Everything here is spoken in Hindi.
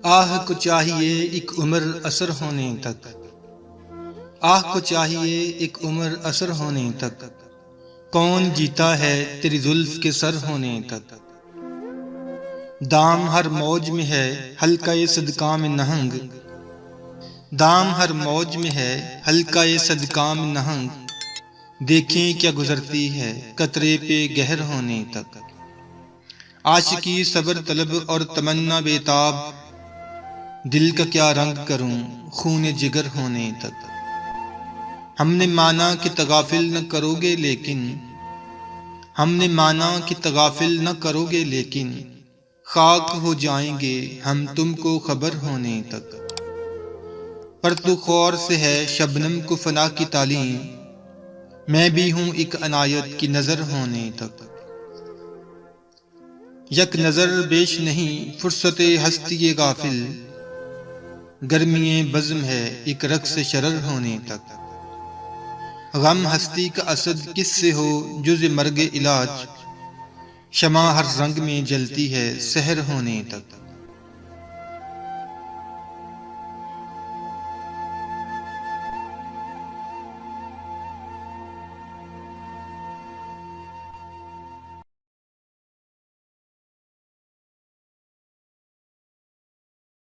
आह को चाहिए एक उम्र असर होने तक, आह को चाहिए एक उम्र असर होने तक। कौन जीता है तेरी जुल्फ के सर होने तक। दाम हर मौज में है हल्का ये सदका में नहंग, दाम हर मौज में है हल्का ये सदका में नहंग। देखें क्या गुजरती है कतरे पे गहर होने तक। आशिकी सबर तलब और तमन्ना बेताब, दिल का क्या रंग करूं खून जिगर होने तक। हमने माना कि तगाफिल न करोगे लेकिन, हमने माना कि तगाफिल न करोगे लेकिन, खाक हो जाएंगे हम तुमको खबर होने तक। पर तू खौर से है शबनम को फना की तालीम, मैं भी हूं एक अनायत की नजर होने तक। यक नजर बेश नहीं फुर्सते हस्ती गाफिल, गर्मी बज़्म है एक रक्स शरर होने तक। गम हस्ती का असद किससे हो जुज़ मर्ग इलाज, शमा हर रंग में जलती है सहर होने तक।